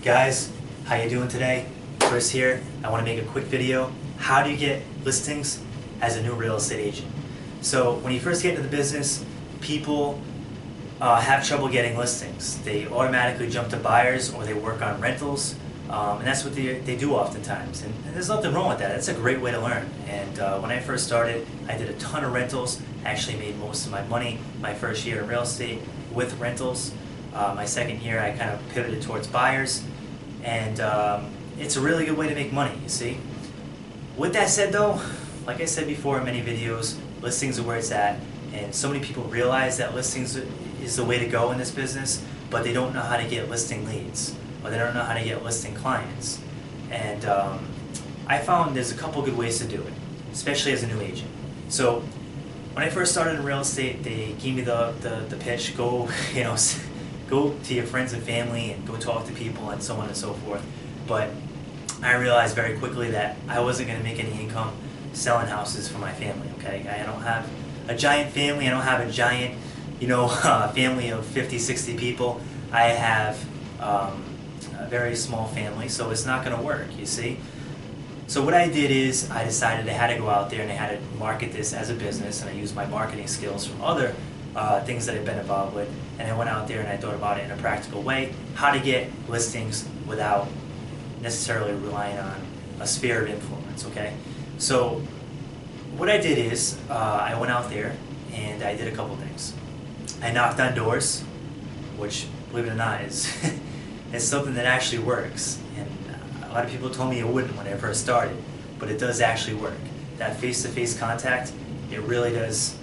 Guys, how you doing today? Chris here. I want to make a quick video. How do you get listings as a new real estate agent? So when you first get into the business, people have trouble getting listings. They automatically jump to buyers or they work on rentals, and that's what they do oftentimes. And there's nothing wrong with that. It's a great way to learn. And when I first started, I did a ton of rentals. I actually made most of my money my first year in real estate with rentals. My second year, I kind of pivoted towards buyers, and it's a really good way to make money, you see. With that said though, like I said before in many videos, listings are where it's at, and so many people realize that listings is the way to go in this business, but they don't know how to get listing leads, or they don't know how to get listing clients. And I found there's a couple good ways to do it, especially as a new agent. So when I first started in real estate, they gave me the pitch, go, go to your friends and family and go talk to people and so on and so forth. But I realized very quickly that I wasn't going to make any income selling houses for my family, okay? I don't have a giant family. I don't have a giant, family of 50, 60 people. I have a very small family, so it's not going to work, you see? So what I did is I decided I had to go out there and I had to market this as a business, and I used my marketing skills from other things that I've been involved with, and I went out there and I thought about it in a practical way, how to get listings without necessarily relying on a sphere of influence, okay? So what I did is I went out there and I did a couple things. I knocked on doors, which, believe it or not, is something that actually works. And a lot of people told me it wouldn't when I first started, but it does actually work. That face-to-face contact, it really does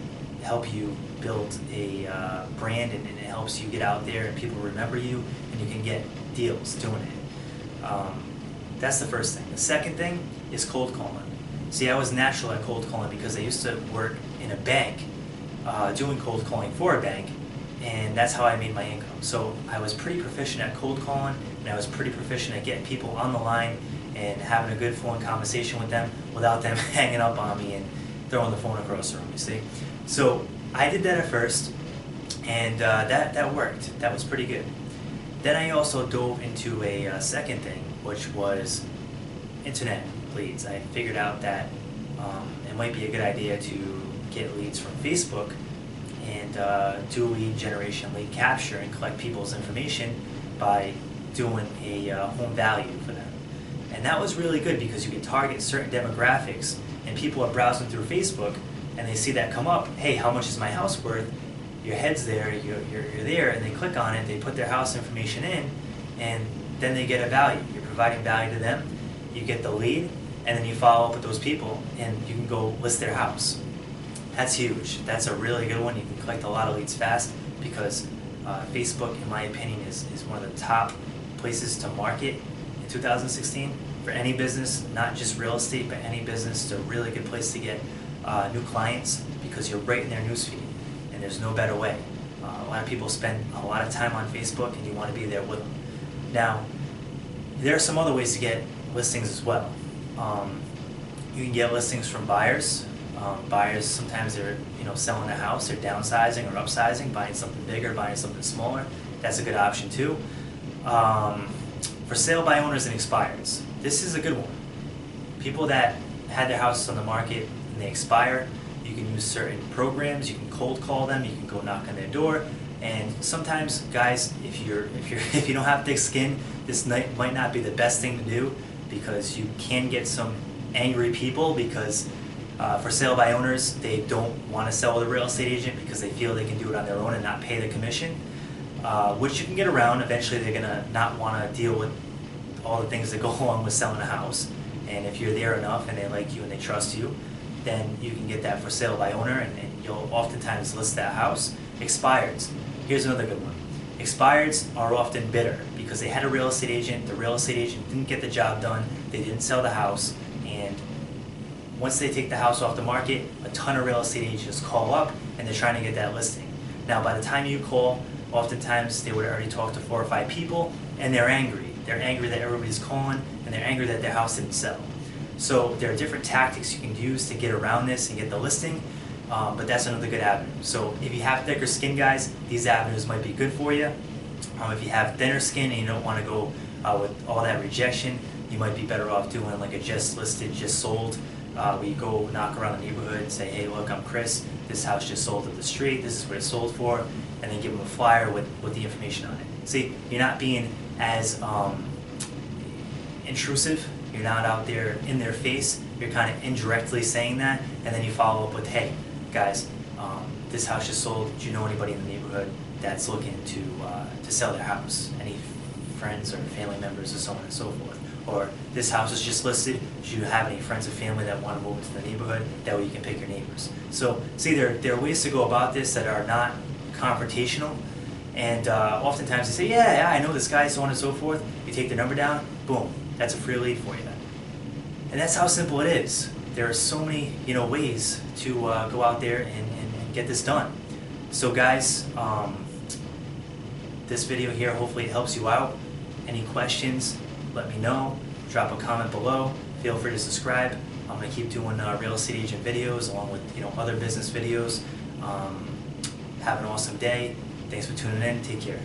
help you build a brand, and it helps you get out there and people remember you, and you can get deals doing it. That's the first thing. The second thing is cold calling. See, I was natural at cold calling because I used to work in a bank doing cold calling for a bank, and that's how I made my income. So I was pretty proficient at cold calling, and I was pretty proficient at getting people on the line and having a good flowing conversation with them without them hanging up on me and throwing the phone across the room, you see. So I did that at first, and that worked. That was pretty good. Then I also dove into a second thing, which was internet leads. I figured out that it might be a good idea to get leads from Facebook and do lead generation, lead capture, and collect people's information by doing a home value for them. And that was really good because you can target certain demographics, and people are browsing through Facebook and they see that come up, hey, how much is my house worth? Your head's there, you're there, and they click on it, they put their house information in, and then they get a value. You're providing value to them, you get the lead, and then you follow up with those people, and you can go list their house. That's huge. That's a really good one. You can collect a lot of leads fast because Facebook, in my opinion, is one of the top places to market in 2016 for any business, not just real estate, but any business. It's a really good place to get new clients because you're right in their newsfeed, and there's no better way. A lot of people spend a lot of time on Facebook, and you want to be there with them. Now, there are some other ways to get listings as well. You can get listings from buyers. Buyers, sometimes they're selling a house, they're downsizing or upsizing, buying something bigger, buying something smaller. That's a good option too. For sale by owners and expireds, this is a good one. People that had their houses on the market and they expire, you can use certain programs, you can cold call them, you can go knock on their door, and sometimes, guys, if you don't have thick skin, this might not be the best thing to do because you can get some angry people because for sale by owners, they don't want to sell with a real estate agent because they feel they can do it on their own and not pay the commission, which you can get around. Eventually they're going to not want to deal with all the things that go along with selling a house, and if you're there enough and they like you and they trust you, then you can get that for sale by owner, and you'll oftentimes list that house. Expireds. Here's another good one. Expireds are often bitter because they had a real estate agent, the real estate agent didn't get the job done, they didn't sell the house, and once they take the house off the market, a ton of real estate agents call up and they're trying to get that listing. Now by the time you call, oftentimes they would have already talked to 4 or 5 people, and they're angry. They're angry that everybody's calling, and they're angry that their house didn't sell. So there are different tactics you can use to get around this and get the listing, but that's another good avenue. So if you have thicker skin, guys, these avenues might be good for you. If you have thinner skin and you don't want to go With all that rejection, you might be better off doing like a just listed, just sold. Where you go knock around the neighborhood and say, hey, look, I'm Chris. This house just sold up the street. This is what it sold for. And then give them a flyer with the information on it. See, you're not being as intrusive. You're not out there in their face. You're kind of indirectly saying that. And then you follow up with, hey, guys, this house just sold. Do you know anybody in the neighborhood that's looking to sell their house? Any friends or family members or so on and so forth? Or this house is just listed. Do you have any friends or family that want to move into the neighborhood? That way you can pick your neighbors. So see, there are ways to go about this that are not confrontational. And oftentimes they say, yeah, I know this guy, so on and so forth. You take the number down, boom, that's a free lead for you. And that's how simple it is. There are so many ways to go out there and get this done. So guys, this video here, hopefully it helps you out. Any questions, let me know. Drop a comment below. Feel free to subscribe. I'm going to keep doing real estate agent videos along with other business videos. Have an awesome day. Thanks for tuning in. Take care.